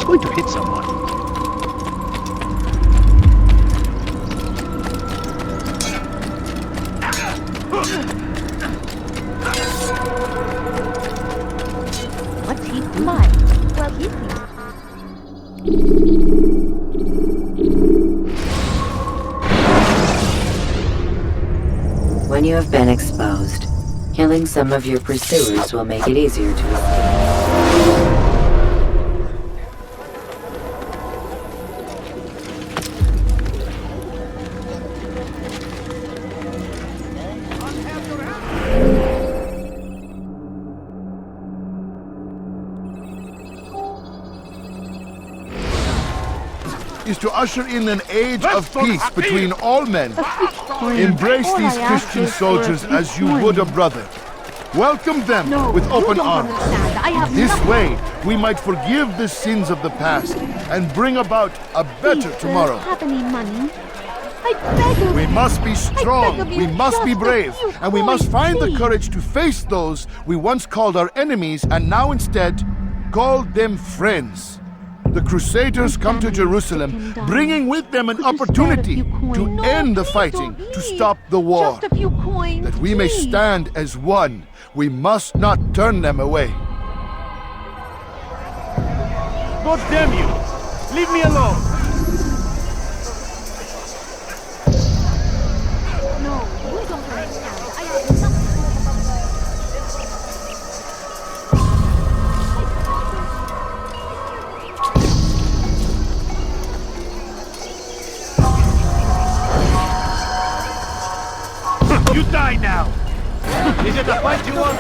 going to hit someone. What's he like? Well, he's When you have been exposed, killing some of your pursuers will make it easier to escape. Is to usher in an age of peace between all men. Embrace these Christian soldiers as you would a brother. Welcome them with open arms. This way, we might forgive the sins of the past and bring about a better tomorrow. Have any money? I beg of We you. must be strong, beg of you, we must be just a brave, few and we must coins, find the please. courage to face those we once called our enemies and now instead call them friends. The Crusaders come to Jerusalem, bringing with them an opportunity to end the fighting, to stop the war. Just a few coins, That we may please. stand as one, we must not turn them away. God damn you! Leave me alone! No, you don't understand. I have nothing. You die now! Is it a fight you want?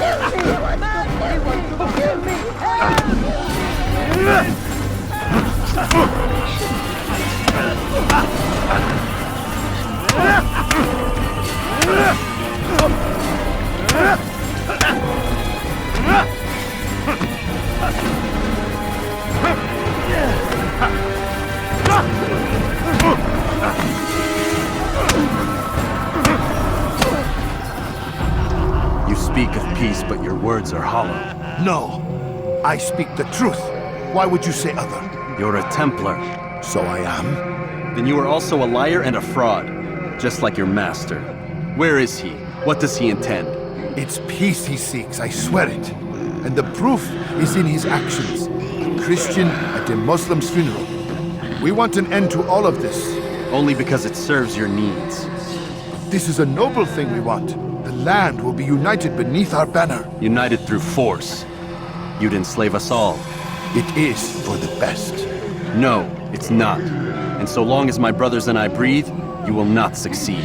You speak of peace, but your words are hollow. No, I speak the truth. Why would you say other? You're a Templar. So I am. Then you are also a liar and a fraud, just like your master. Where is he? What does he intend? It's peace he seeks, I swear it. And the proof is in his actions. A Christian at a Muslim's funeral. We want an end to all of this. Only because it serves your needs. This is a noble thing we want. The land will be united beneath our banner. United through force. You'd enslave us all. It is for the best. No, it's not. And so long as my brothers and I breathe, you will not succeed.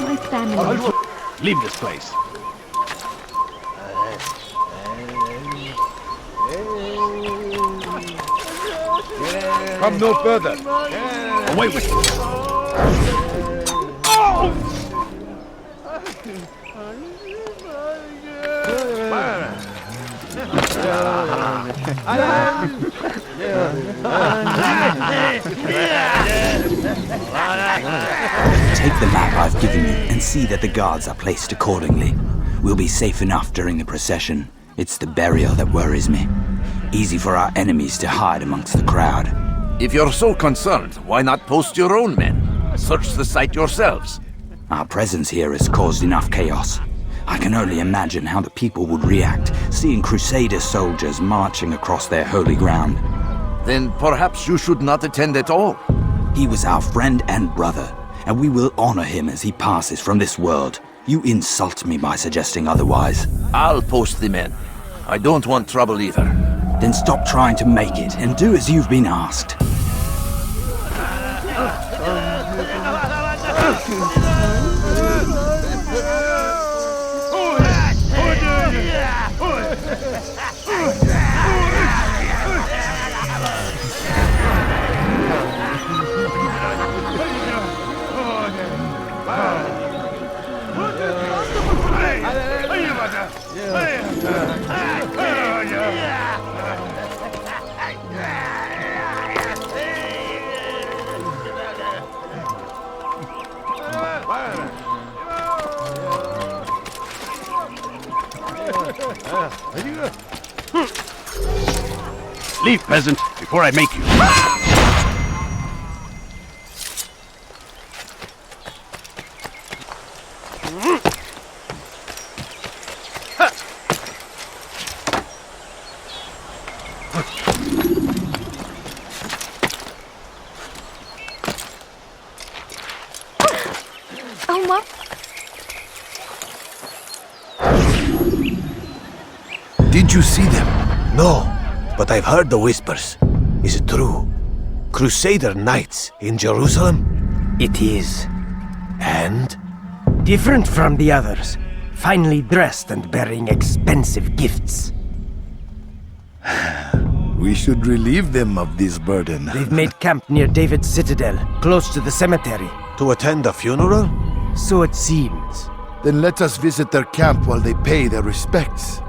My family. Leave this place. Come no further. Away with you! Take the map I've given you and see that the guards are placed accordingly. We'll be safe enough during the procession. It's the burial that worries me. Easy for our enemies to hide amongst the crowd. If you're so concerned, why not post your own men? Search the site yourselves. Our presence here has caused enough chaos. I can only imagine how the people would react seeing Crusader soldiers marching across their holy ground. Then perhaps you should not attend at all. He was our friend and brother, and we will honor him as he passes from this world. You insult me by suggesting otherwise. I'll post the men. I don't want trouble either. Then stop trying to make it and do as you've been asked. Leave, peasant, before I make you. Oma. Did you see them? No, but I've heard the whispers. Is it true? Crusader knights in Jerusalem? It is. And? Different from the others. Finely dressed and bearing expensive gifts. We should relieve them of this burden. They've made camp near David's citadel, close to the cemetery. To attend a funeral? So it seems. Then let us visit their camp while they pay their respects.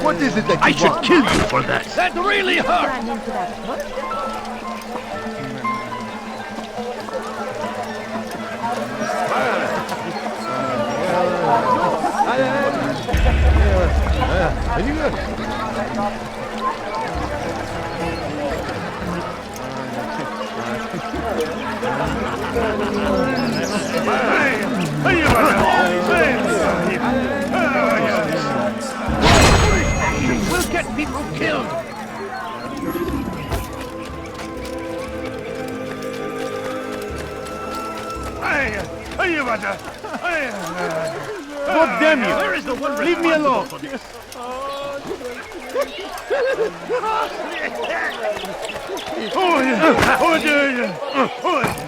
What is it that I you should want? kill you for that. That really hurt. Ran into that book. We'll get people killed. God damn you! Where is the one? Leave me alone. Oh yeah! Oh yeah! Oh yeah!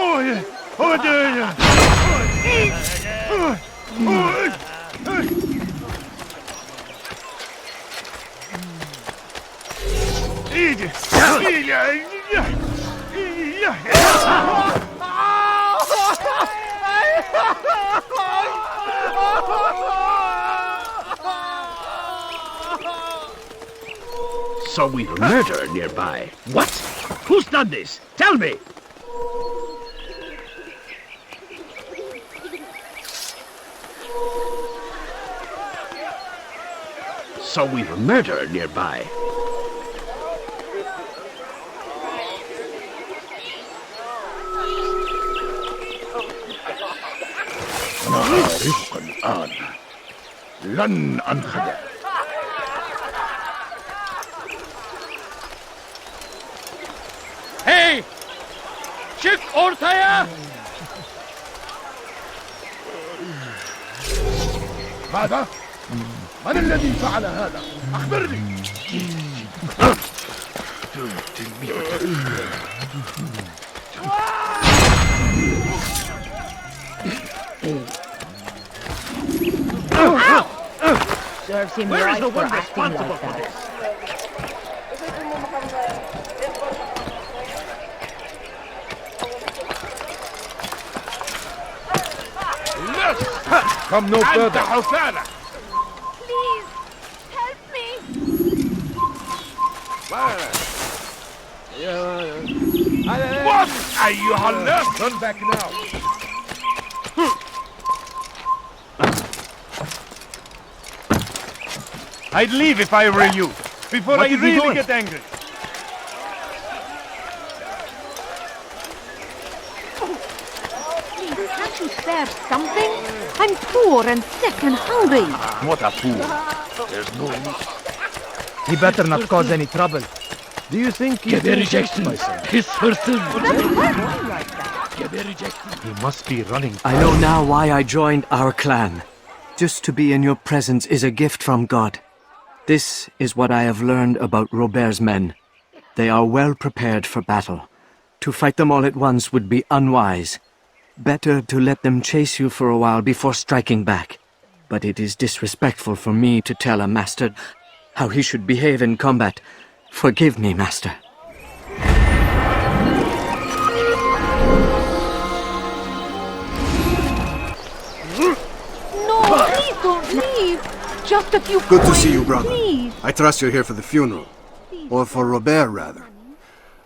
Oh yeah! So we've a murderer nearby. What? Who's done this? Tell me! So we've a murderer nearby. نعرفك الآن لن أنخدع. Hey! Çık ortaya! ماذا؟ من الذي فعل هذا؟ أخبرني! Serves him Where is right the for one acting responsible like for that. this? Come no further. Please, help me! What? أيها Turn back now. I'd leave if I were you, before What I is he really doing? get angry. Please, can't you spare something? I'm poor and sick and hungry. What a fool. There's no need. He better not cause any trouble. Do you think he Gebereceksin. Pis hırsız. He must be running. I know now why I joined our clan. Just to be in your presence is a gift from God. This is what I have learned about Robert's men. They are well prepared for battle. To fight them all at once would be unwise. Better to let them chase you for a while before striking back. But it is disrespectful for me to tell a master how he should behave in combat. Forgive me, master. No, please don't leave. Just a few Good to coins, see you, brother. Please. I trust you're here for the funeral. Or for Robert, rather.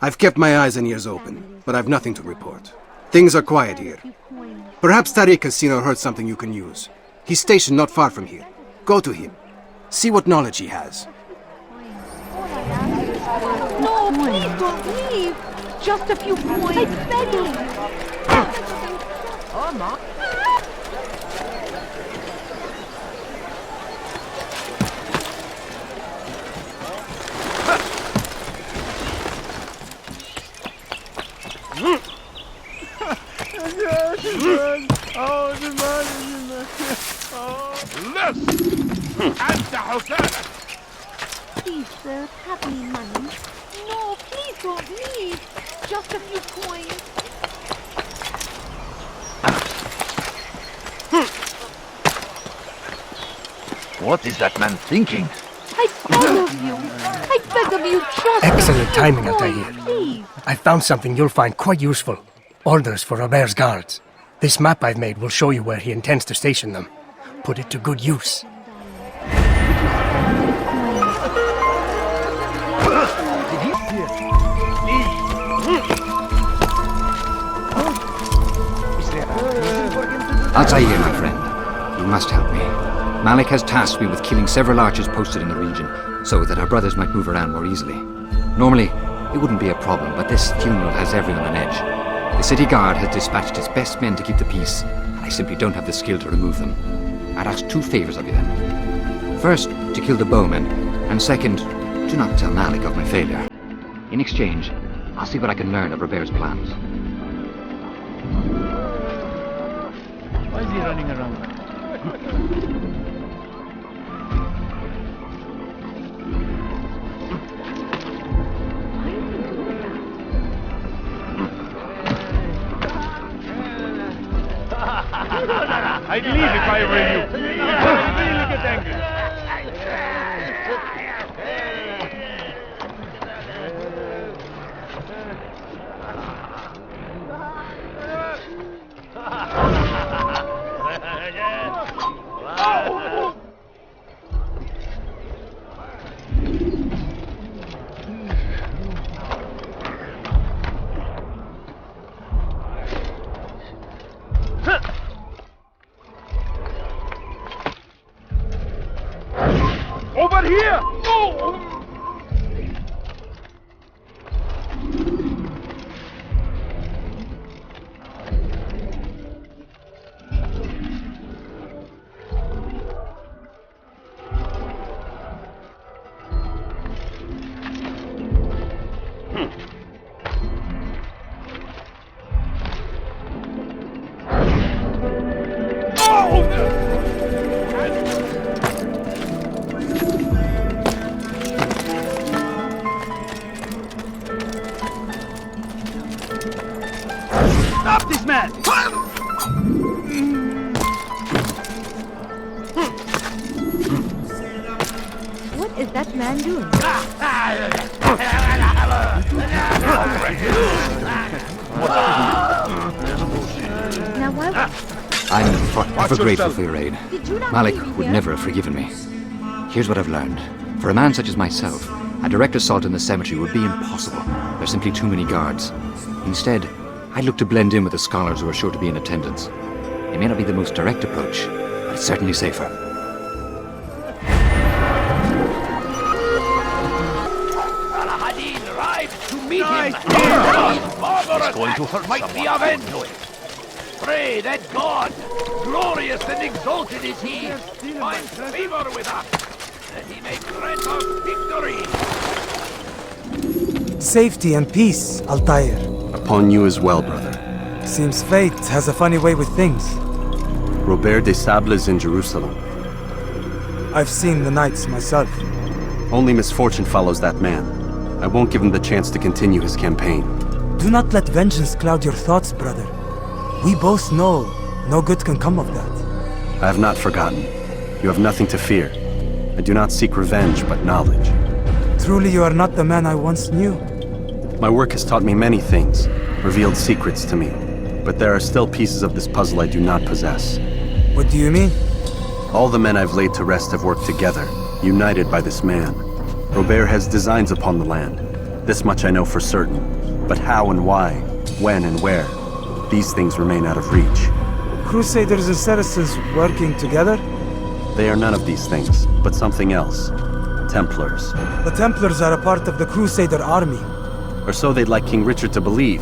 I've kept my eyes and ears open, but I've nothing to report. Things are quiet here. Perhaps Tariq has seen or heard something you can use. He's stationed not far from here. Go to him. See what knowledge he has. No, please don't leave. Just a few coins. I beg you. Oh, Ma. Please, sir, have me money. No, please don't leave. Just a few coins. What is that man thinking? I beg of you. I beg of you, just Excellent a few timing, coins, Altair. please. I found something you'll find quite useful. Orders for Robert's guards. This map I've made will show you where he intends to station them. Put it to good use. Altair, my friend, you must help me. Malik has tasked me with killing several archers posted in the region, so that our brothers might move around more easily. Normally, it wouldn't be a problem, but this funeral has everyone on edge. The city guard has dispatched its best men to keep the peace, and I simply don't have the skill to remove them. I'd ask two favors of you then. First, to kill the bowmen, and second, do not tell Malik of my failure. In exchange, I'll see what I can learn of Robert's plans. Why is he running around? I'd leave if I were you. Before I really get angry. man doing? Now why? I'm forever grateful for your aid. Did you not Malik leave me would here? never have forgiven me. Here's what I've learned. For a man such as myself, a direct assault in the cemetery would be impossible. There's simply too many guards. Instead, I'd look to blend in with the scholars who are sure to be in attendance. It may not be the most direct approach, but it's certainly safer. Al-Hadid rides to meet him. He's going to hurt might be avenged. Pray that God, glorious and exalted is He, finds favor with us, that He may grant us victory. Safety and peace, Altair. Upon you as well, brother. Seems fate has a funny way with things. Robert de Sable is in Jerusalem. I've seen the knights myself. Only misfortune follows that man. I won't give him the chance to continue his campaign. Do not let vengeance cloud your thoughts, brother. We both know no good can come of that. I have not forgotten. You have nothing to fear. I do not seek revenge, but knowledge. Truly you are not the man I once knew. My work has taught me many things, revealed secrets to me. But there are still pieces of this puzzle I do not possess. What do you mean? All the men I've laid to rest have worked together, united by this man. Robert has designs upon the land. This much I know for certain. But how and why, when and where, these things remain out of reach. Crusaders and Saracens working together? They are none of these things, but something else. Templars. The Templars are a part of the Crusader army. Or so they'd like King Richard to believe.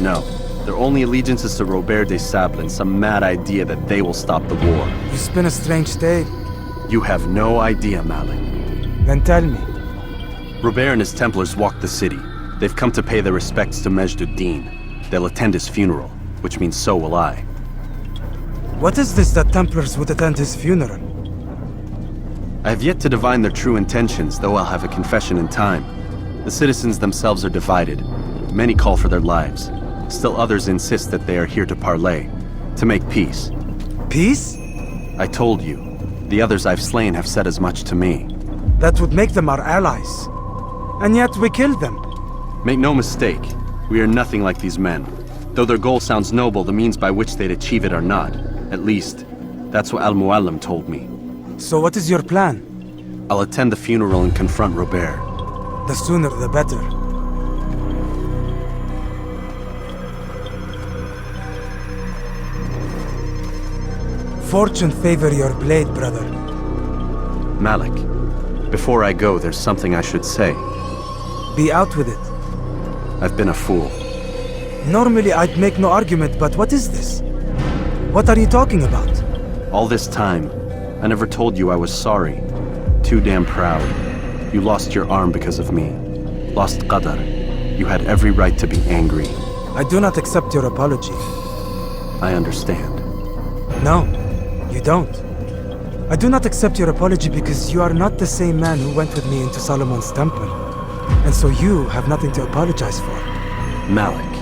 No, their only allegiance is to Robert de Sable and some mad idea that they will stop the war. You spin a strange tale. You have no idea, Malik. Then tell me. Robert and his Templars walked the city. They've come to pay their respects to Majd-ud-Din. They'll attend his funeral, which means so will I. What is this that Templars would attend his funeral? I have yet to divine their true intentions, though I'll have a confession in time. The citizens themselves are divided. Many call for their lives. Still others insist that they are here to parley, to make peace. Peace? I told you. The others I've slain have said as much to me. That would make them our allies. And yet we killed them. Make no mistake, we are nothing like these men. Though their goal sounds noble, the means by which they'd achieve it are not. At least, that's what Al-Muallim told me. So what is your plan? I'll attend the funeral and confront Robert. The sooner the better. Fortune favor your blade, brother. Malik, before I go, there's something I should say. Be out with it. I've been a fool. Normally I'd make no argument, but what is this? What are you talking about? All this time, I never told you I was sorry. Too damn proud. You lost your arm because of me. Lost Qadar. You had every right to be angry. I do not accept your apology. I understand. No, you don't. I do not accept your apology because you are not the same man who went with me into Solomon's temple. And so you have nothing to apologize for. Malik.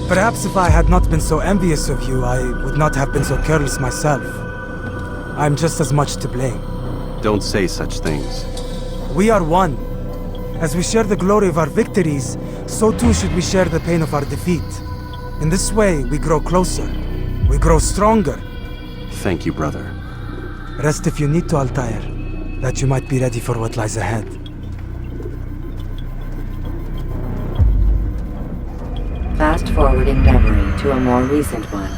Perhaps if I had not been so envious of you, I would not have been so careless myself. I'm just as much to blame. Don't say such things. We are one. As we share the glory of our victories, so too should we share the pain of our defeat. In this way, we grow closer. We grow stronger. Thank you, brother. Rest if you need to, Altair, that you might be ready for what lies ahead. Fast forwarding memory to a more recent one.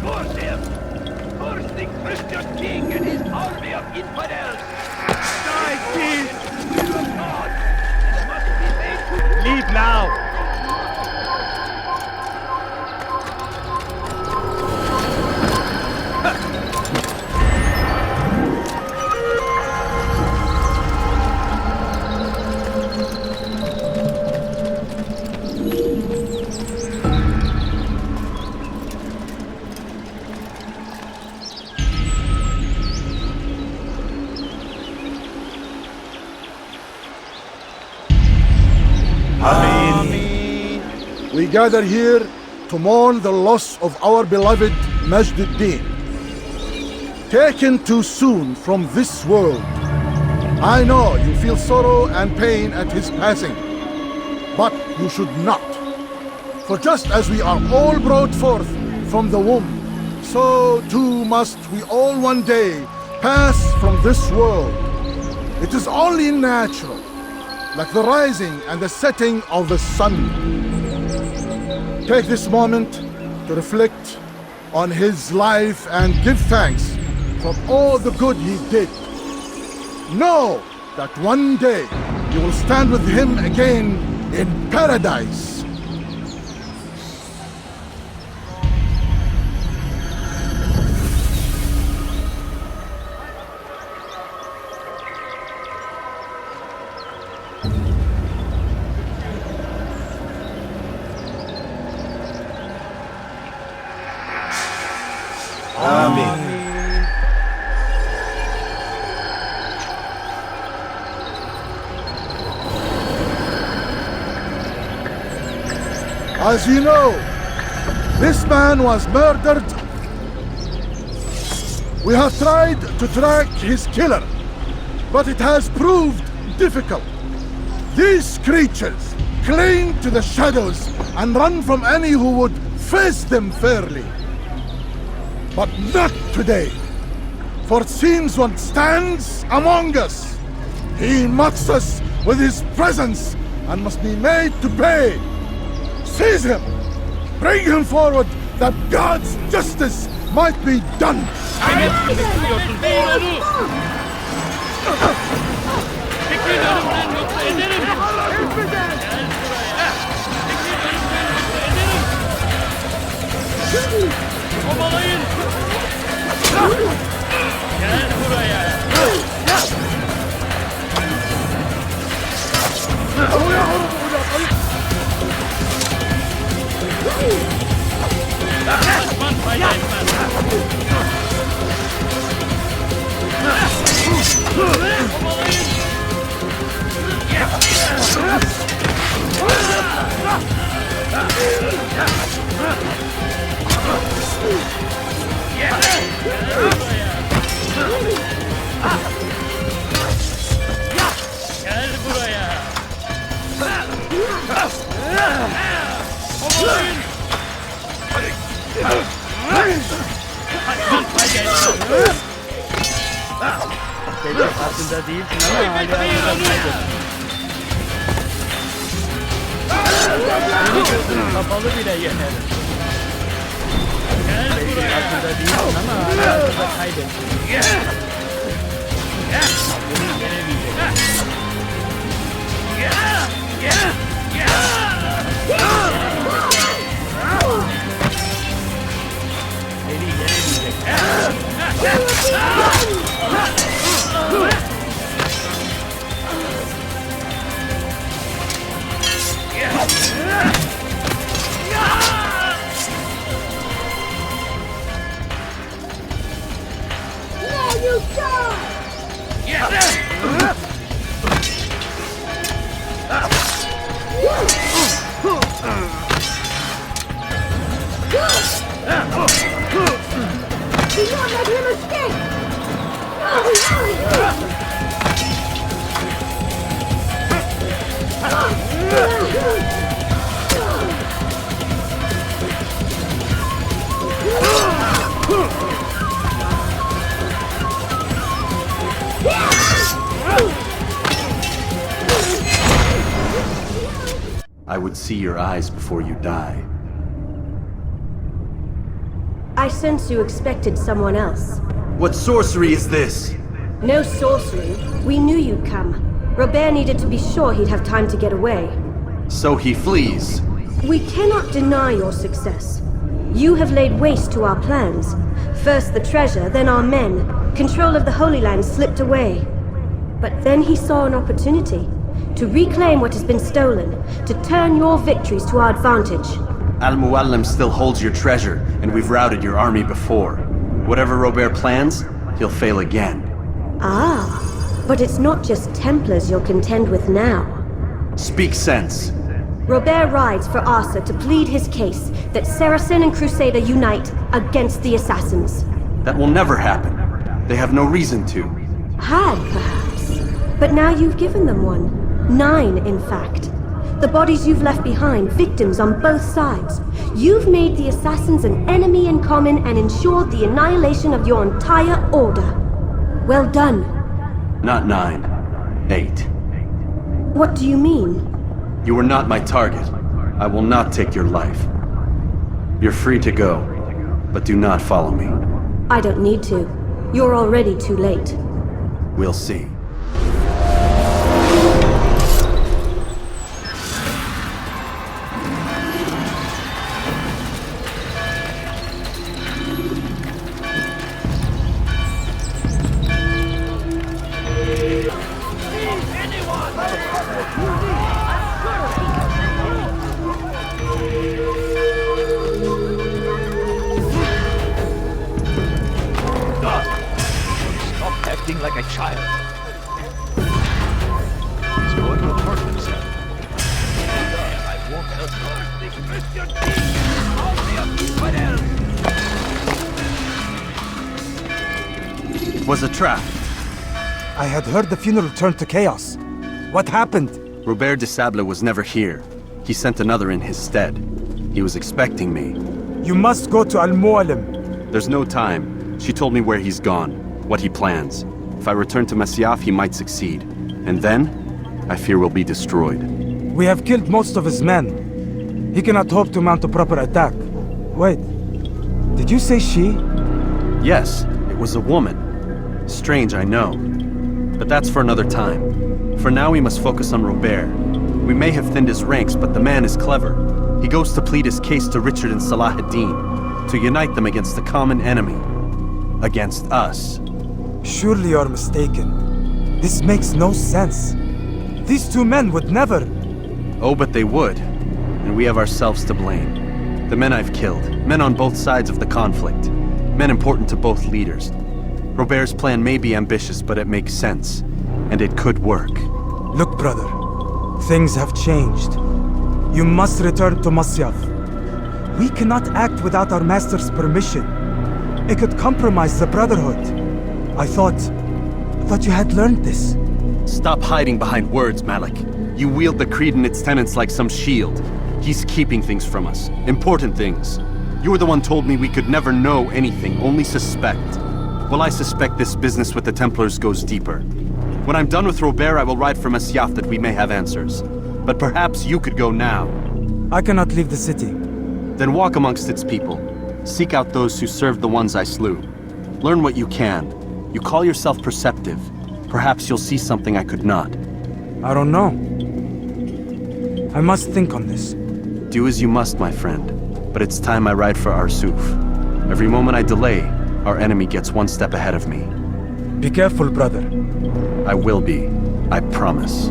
Force him! Force the Christian king and his army of infidels! Die, please! God must be made to leave now! Amen. we gather here to mourn the loss of our beloved Majd-ud-Din. Taken too soon from this world. I know you feel sorrow and pain at his passing, but you should not. For just as we are all brought forth from the womb, so too must we all one day pass from this world. It is only natural, like the rising and the setting of the sun. Take this moment to reflect on his life and give thanks for all the good he did. Know that one day you will stand with him again in paradise. As you know, this man was murdered. We have tried to track his killer, but it has proved difficult. These creatures cling to the shadows and run from any who would face them fairly. But not today, for it seems one stands among us. He mocks us with his presence and must be made to pay. Seize him! Bring him forward that God's justice might be done! Gel buraya. Kaçman fayda etmez. Kovalayın. Gel buraya. Kovalayın. Kaçman fayda etmez. Pek aslında değilsin ama hala aklındaydın. Seni gözün kapalı bile yenerim. Pek aslında değilsin ama hala aklında kaybettin. Bunu yenemeyeceksin. Beni yenemeyeceksin. Now you die! Do not let him escape! I would see your eyes before you die. I sense you expected someone else. What sorcery is this? No sorcery. We knew you'd come. Robert needed to be sure he'd have time to get away. So he flees. We cannot deny your success. You have laid waste to our plans. First the treasure, then our men. Control of the Holy Land slipped away. But then he saw an opportunity to reclaim what has been stolen, to turn your victories to our advantage. Al-Muallim still holds your treasure, and we've routed your army before. Whatever Robert plans, he'll fail again. Ah, but it's not just Templars you'll contend with now. Speak sense. Robert rides for Arsa to plead his case that Saracen and Crusader unite against the assassins. That will never happen. They have no reason to. Had, perhaps. But now you've given them one. 9, in fact. The bodies you've left behind, victims on both sides. You've made the assassins an enemy in common and ensured the annihilation of your entire order. Well done. Not 9. 8. What do you mean? You are not my target. I will not take your life. You're free to go, but do not follow me. I don't need to. You're already too late. We'll see. Like a child. He's going to hurt himself. I won't help the Christian It was a trap. I had heard the funeral turned to chaos. What happened? Robert de Sable was never here. He sent another in his stead. He was expecting me. You must go to Al-Mu'alim. There's no time. She told me where he's gone, what he plans. If I return to Masyaf, he might succeed. And then, I fear we'll be destroyed. We have killed most of his men. He cannot hope to mount a proper attack. Wait, did you say she? Yes, it was a woman. Strange, I know. But that's for another time. For now, we must focus on Robert. We may have thinned his ranks, but the man is clever. He goes to plead his case to Richard and Salah ad-Din, to unite them against the common enemy. Against us. Surely you're mistaken. This makes no sense. These two men would never... Oh, but they would. And we have ourselves to blame. The men I've killed, men on both sides of the conflict, men important to both leaders. Robert's plan may be ambitious, but it makes sense. And it could work. Look, brother. Things have changed. You must return to Masyaf. We cannot act without our master's permission. It could compromise the Brotherhood. I thought you had learned this. Stop hiding behind words, Malik. You wield the creed and its tenets like some shield. He's keeping things from us. Important things. You were the one told me we could never know anything, only suspect. Well, I suspect this business with the Templars goes deeper. When I'm done with Robert, I will ride for Masyaf that we may have answers. But perhaps you could go now. I cannot leave the city. Then walk amongst its people. Seek out those who served the ones I slew. Learn what you can. You call yourself perceptive. Perhaps you'll see something I could not. I don't know. I must think on this. Do as you must, my friend. But it's time I ride for Arsuf. Every moment I delay, our enemy gets one step ahead of me. Be careful, brother. I will be. I promise.